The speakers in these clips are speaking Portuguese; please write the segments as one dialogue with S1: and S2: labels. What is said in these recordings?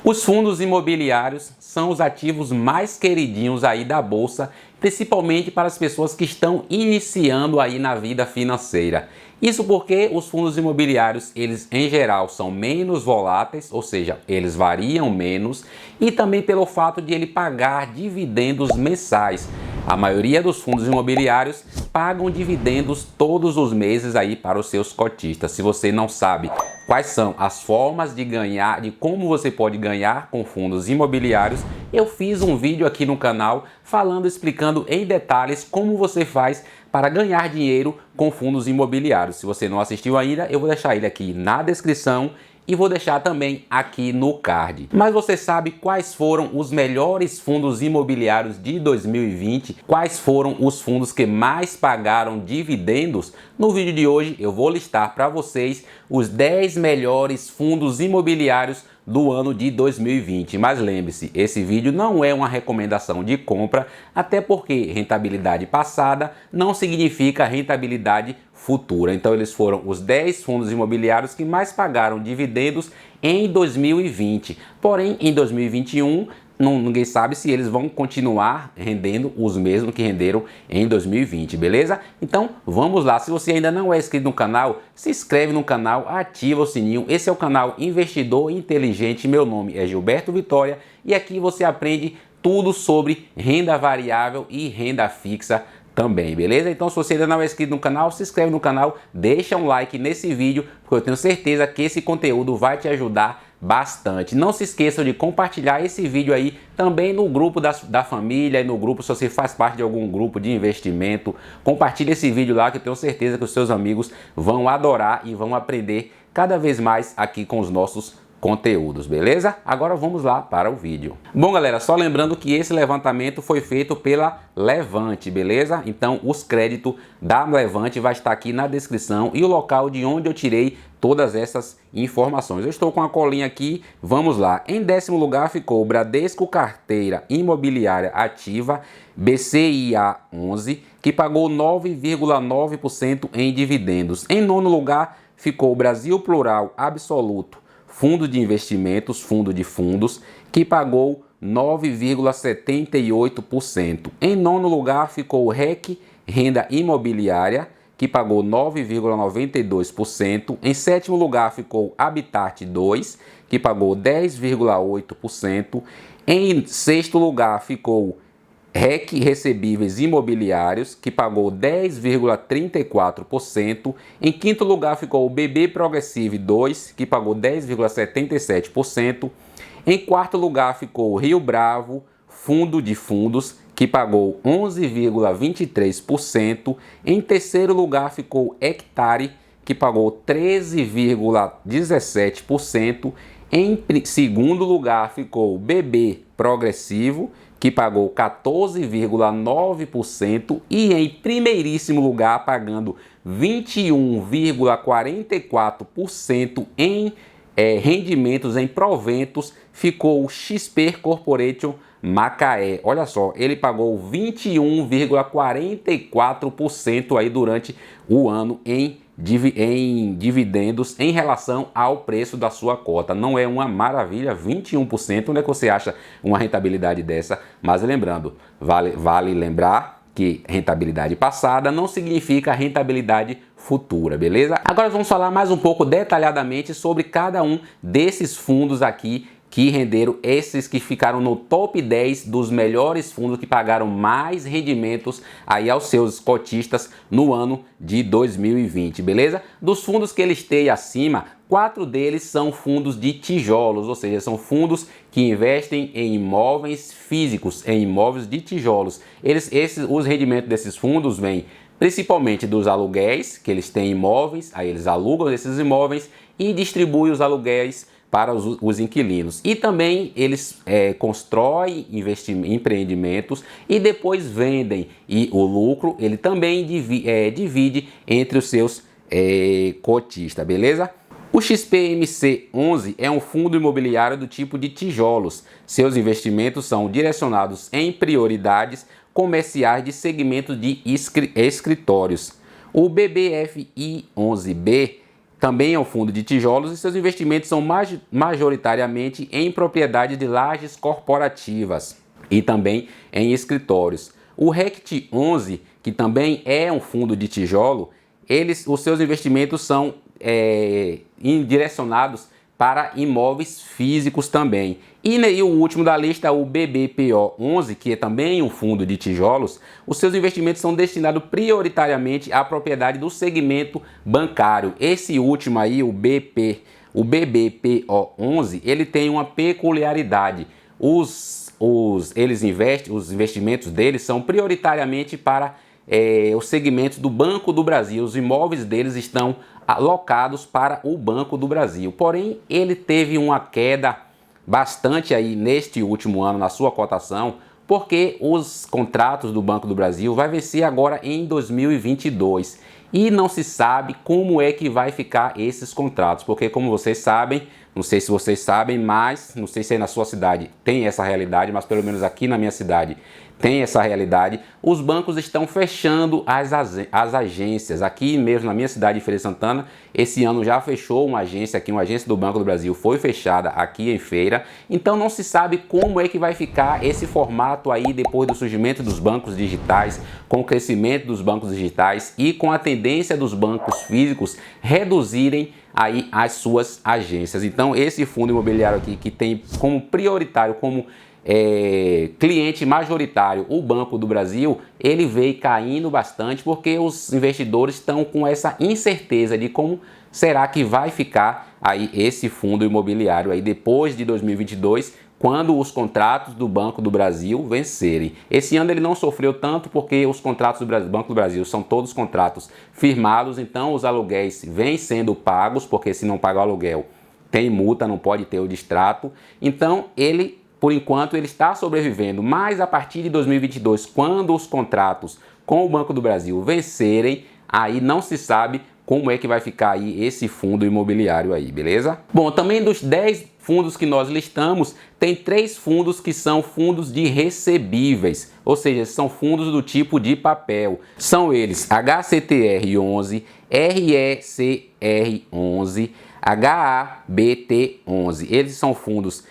S1: Os fundos imobiliários são os ativos mais queridinhos aí da bolsa, principalmente para as pessoas que estão iniciando aí na vida financeira. Isso porque os fundos imobiliários, eles em geral são menos voláteis, ou seja, eles variam menos, e também pelo fato de ele pagar dividendos mensais. A maioria dos fundos imobiliários pagam dividendos todos os meses aí para os seus cotistas. Se você não sabe quais são as formas de ganhar, de como você pode ganhar com fundos imobiliários, eu fiz um vídeo aqui no canal explicando em detalhes como você faz para ganhar dinheiro com fundos imobiliários. Se você não assistiu ainda, eu vou deixar ele aqui na descrição e vou deixar também aqui no card. Mas você sabe quais foram os melhores fundos imobiliários de 2020? Quais foram os fundos que mais pagaram dividendos? No vídeo de hoje eu vou listar para vocês os 10 melhores fundos imobiliários do ano de 2020. Mas lembre-se, esse vídeo não é uma recomendação de compra, até porque rentabilidade passada não significa rentabilidade futura. Então eles foram os 10 fundos imobiliários que mais pagaram dividendos em 2020. Porém, em 2021, ninguém sabe se eles vão continuar rendendo os mesmos que renderam em 2020, beleza? Então vamos lá, se você ainda não é inscrito no canal, se inscreve no canal, ativa o sininho. Esse é o canal Investidor Inteligente, meu nome é Gilberto Vitória e aqui você aprende tudo sobre renda variável e renda fixa também, beleza? Então se você ainda não é inscrito no canal, se inscreve no canal, deixa um like nesse vídeo, porque eu tenho certeza que esse conteúdo vai te ajudar bastante. Não se esqueçam de compartilhar esse vídeo aí também no grupo da família e no grupo, se você faz parte de algum grupo de investimento, compartilhe esse vídeo lá que eu tenho certeza que os seus amigos vão adorar e vão aprender cada vez mais aqui com os nossos conteúdos, beleza? Agora vamos lá para o vídeo. Bom, galera, só lembrando que esse levantamento foi feito pela Levante, beleza? Então os créditos da Levante vai estar aqui na descrição e o local de onde eu tirei todas essas informações. Eu estou com a colinha aqui, vamos lá. Em 10º lugar ficou o Bradesco Carteira Imobiliária Ativa, BCIA 11, que pagou 9,9% em dividendos. Em 9º lugar ficou o Brasil Plural Absoluto, Fundo de Investimentos, Fundo de Fundos, que pagou 9,78%. Em 9º lugar ficou o REC Renda Imobiliária, que pagou 9,92%. Em 7º lugar ficou Habitat 2, que pagou 10,8%. Em 6º lugar ficou REC Recebíveis Imobiliários, que pagou 10,34%. Em 5º lugar ficou o BB Progressive 2, que pagou 10,77%. Em 4º lugar ficou o Rio Bravo Fundo de Fundos, que pagou 11,23%. Em 3º lugar ficou Hectare, que pagou 13,17%. Em 2º lugar ficou o BB Progressivo, que pagou 14,9%, e em primeiríssimo lugar, pagando 21,44% em rendimentos, em proventos, ficou o XP Corporation Macaé. Olha só, ele pagou 21,44% aí durante o ano em dividendos em relação ao preço da sua cota. Não é uma maravilha? 21%, onde é que você acha uma rentabilidade dessa? Mas lembrando, vale lembrar que rentabilidade passada não significa rentabilidade futura, beleza? Agora vamos falar mais um pouco detalhadamente sobre cada um desses fundos aqui que renderam, esses que ficaram no top 10 dos melhores fundos que pagaram mais rendimentos aí aos seus cotistas no ano de 2020, beleza? Dos fundos que eu listei acima, 4 deles são fundos de tijolos, ou seja, são fundos que investem em imóveis físicos, em imóveis de tijolos. Os rendimentos desses fundos vêm principalmente dos aluguéis, que eles têm imóveis, aí eles alugam esses imóveis e distribuem os aluguéis para os inquilinos. E também eles constroem empreendimentos e depois vendem. E o lucro ele também divide entre os seus cotistas, beleza? O XPMC11 é um fundo imobiliário do tipo de tijolos. Seus investimentos são direcionados em prioridades comerciais de segmentos de escritórios. O BBFI11B também é um fundo de tijolos e seus investimentos são majoritariamente em propriedade de lajes corporativas e também em escritórios. O RECT 11, que também é um fundo de tijolo, os seus investimentos são direcionados para imóveis físicos também. E o último da lista, o BBPO 11, que é também um fundo de tijolos, os seus investimentos são destinados prioritariamente à propriedade do segmento bancário. Esse último aí, o BBPO 11, ele tem uma peculiaridade. Os investimentos deles são prioritariamente para os segmentos do Banco do Brasil. Os imóveis deles estão alocados para o Banco do Brasil. Porém, ele teve uma queda bastante aí neste último ano na sua cotação, porque os contratos do Banco do Brasil vai vencer agora em 2022 e não se sabe como é que vai ficar esses contratos, porque como vocês sabem, não sei se vocês sabem, mas não sei se aí na sua cidade tem essa realidade, mas pelo menos aqui na minha cidade tem essa realidade. Os bancos estão fechando as agências. Aqui mesmo na minha cidade, em Feira de Santana, esse ano já fechou uma agência aqui, uma agência do Banco do Brasil foi fechada aqui em Feira. Então não se sabe como é que vai ficar esse formato aí depois do surgimento dos bancos digitais, com o crescimento dos bancos digitais e com a tendência dos bancos físicos reduzirem aí as suas agências. Então esse fundo imobiliário aqui, que tem como prioritário, como cliente majoritário o Banco do Brasil, ele veio caindo bastante porque os investidores estão com essa incerteza de como será que vai ficar aí esse fundo imobiliário aí depois de 2022, quando os contratos do Banco do Brasil vencerem. Esse ano ele não sofreu tanto porque os contratos do Banco do Brasil são todos contratos firmados, então os aluguéis vêm sendo pagos, porque se não pagar o aluguel tem multa, não pode ter o distrato. Então ele, por enquanto, ele está sobrevivendo, mas a partir de 2022, quando os contratos com o Banco do Brasil vencerem, aí não se sabe como é que vai ficar aí esse fundo imobiliário aí, beleza? Bom, também dos 10 fundos que nós listamos, tem 3 fundos que são fundos de recebíveis, ou seja, são fundos do tipo de papel. São eles HCTR11, RECR11, HABT11. Eles são fundos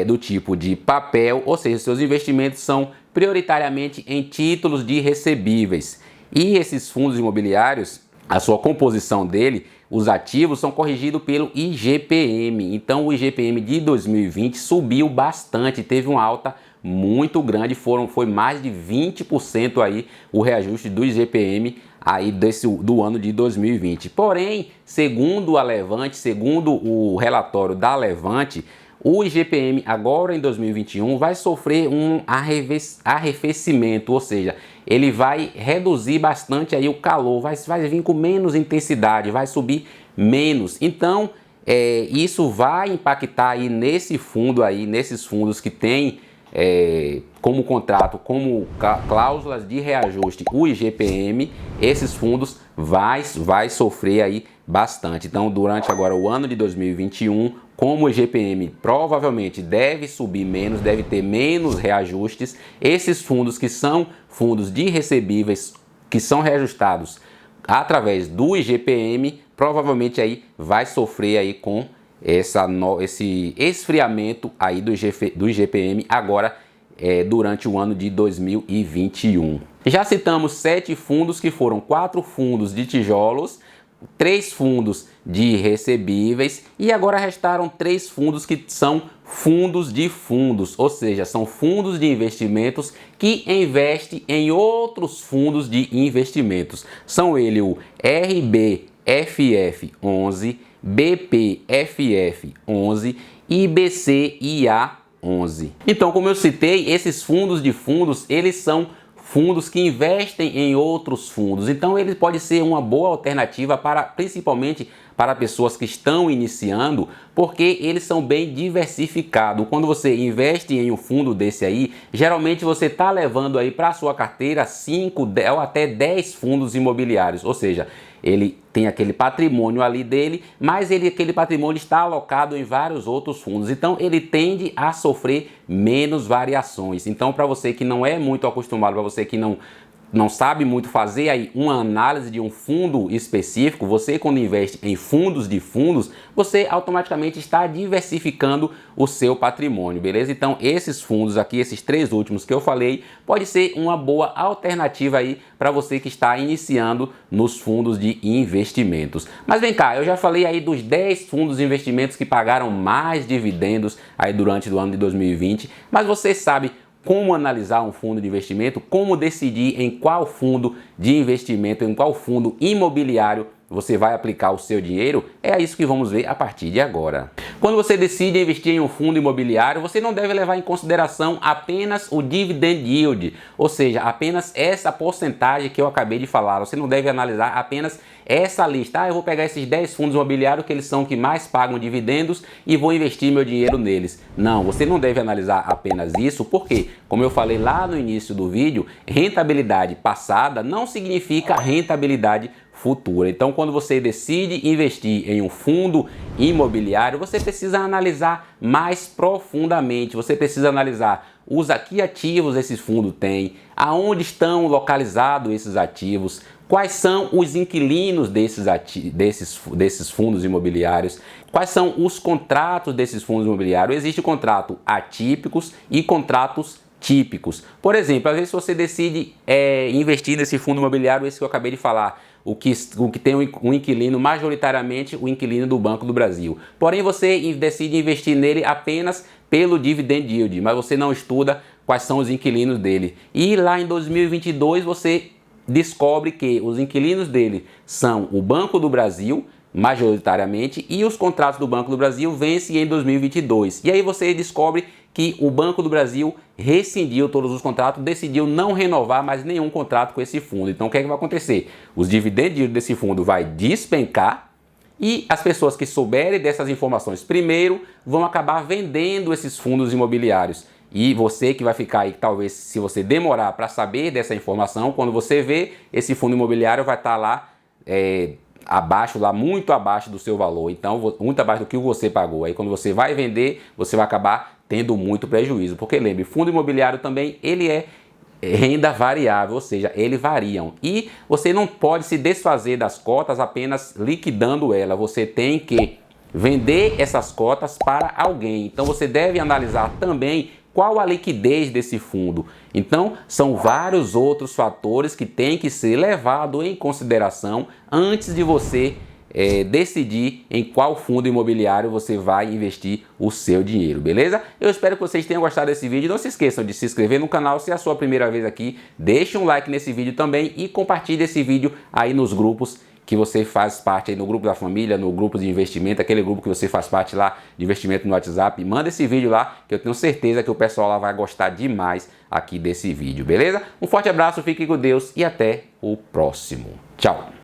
S1: do tipo de papel, ou seja, seus investimentos são prioritariamente em títulos de recebíveis. E esses fundos imobiliários, a sua composição dele, os ativos são corrigidos pelo IGPM. Então o IGPM de 2020 subiu bastante, teve uma alta muito grande, foi mais de 20% aí o reajuste do IGPM aí do ano de 2020. Porém, segundo a Levante, segundo o relatório da Levante, o IGPM agora em 2021 vai sofrer um arrefecimento, ou seja, ele vai reduzir bastante aí o calor, vai vir com menos intensidade, vai subir menos. Então, isso vai impactar aí nesse fundo aí, nesses fundos que tem como contrato, como cláusulas de reajuste o IGPM, esses fundos vai sofrer aí bastante. Então, durante agora o ano de 2021, como o IGPM provavelmente deve subir menos, deve ter menos reajustes, esses fundos que são fundos de recebíveis, que são reajustados através do IGPM, provavelmente aí vai sofrer aí com esse esfriamento aí do IGPM agora durante o ano de 2021. Já citamos 7 fundos, que foram 4 fundos de tijolos, 3 fundos de recebíveis e agora restaram 3 fundos que são fundos de fundos, ou seja, são fundos de investimentos que investem em outros fundos de investimentos. São ele o RBFF11, BPFF11 e BCIA11. Então, como eu citei, esses fundos de fundos, eles são fundos que investem em outros fundos. Então ele pode ser uma boa alternativa principalmente para pessoas que estão iniciando, porque eles são bem diversificados. Quando você investe em um fundo desse aí, geralmente você está levando aí para a sua carteira 5 ou até 10 fundos imobiliários, ou seja, ele tem aquele patrimônio ali dele, mas aquele patrimônio está alocado em vários outros fundos. Então ele tende a sofrer menos variações. Então, para você que não é muito acostumado, para você que não não sabe muito fazer aí uma análise de um fundo específico, você quando investe em fundos de fundos, você automaticamente está diversificando o seu patrimônio, beleza? Então esses fundos aqui, esses 3 últimos que eu falei, pode ser uma boa alternativa aí para você que está iniciando nos fundos de investimentos. Mas vem cá, eu já falei aí dos 10 fundos de investimentos que pagaram mais dividendos aí durante o ano de 2020, mas você sabe como analisar um fundo de investimento, como decidir em qual fundo de investimento, em qual fundo imobiliário você vai aplicar o seu dinheiro? É isso que vamos ver a partir de agora. Quando você decide investir em um fundo imobiliário, você não deve levar em consideração apenas o dividend yield, ou seja, apenas essa porcentagem que eu acabei de falar. Você não deve analisar apenas essa lista. Eu vou pegar esses 10 fundos imobiliários que eles são que mais pagam dividendos e vou investir meu dinheiro neles. Não, você não deve analisar apenas isso, porque, como eu falei lá no início do vídeo, rentabilidade passada não significa rentabilidade futura. Então, quando você decide investir em um fundo imobiliário, você precisa analisar mais profundamente. Você precisa analisar que ativos esse fundo tem, aonde estão localizados esses ativos, quais são os inquilinos desses fundos imobiliários, quais são os contratos desses fundos imobiliários. Existe contrato atípicos e contratos típicos. Por exemplo, às vezes você decide investir nesse fundo imobiliário, esse que eu acabei de falar, o que tem um inquilino, majoritariamente o inquilino do Banco do Brasil. Porém, você decide investir nele apenas pelo dividend yield, mas você não estuda quais são os inquilinos dele. E lá em 2022 você descobre que os inquilinos dele são o Banco do Brasil, majoritariamente, e os contratos do Banco do Brasil vencem em 2022. E aí você descobre que o Banco do Brasil rescindiu todos os contratos, decidiu não renovar mais nenhum contrato com esse fundo. Então o que é que vai acontecer? Os dividendos desse fundo vai despencar e as pessoas que souberem dessas informações primeiro vão acabar vendendo esses fundos imobiliários. E você que vai ficar aí, talvez se você demorar para saber dessa informação, quando você vê, esse fundo imobiliário vai estar lá abaixo, lá muito abaixo do seu valor, então muito abaixo do que você pagou. Aí quando você vai vender, você vai acabar tendo muito prejuízo, porque lembre, fundo imobiliário também ele é renda variável, ou seja, eles variam. E você não pode se desfazer das cotas apenas liquidando ela, você tem que vender essas cotas para alguém. Então você deve analisar também qual a liquidez desse fundo. Então, são vários outros fatores que têm que ser levados em consideração antes de você decidir em qual fundo imobiliário você vai investir o seu dinheiro, beleza? Eu espero que vocês tenham gostado desse vídeo. Não se esqueçam de se inscrever no canal se é a sua primeira vez aqui. Deixe um like nesse vídeo também e compartilhe esse vídeo aí nos grupos que você faz parte, aí no grupo da família, no grupo de investimento, aquele grupo que você faz parte lá de investimento no WhatsApp. Manda esse vídeo lá que eu tenho certeza que o pessoal lá vai gostar demais aqui desse vídeo, beleza? Um forte abraço, fique com Deus e até o próximo. Tchau!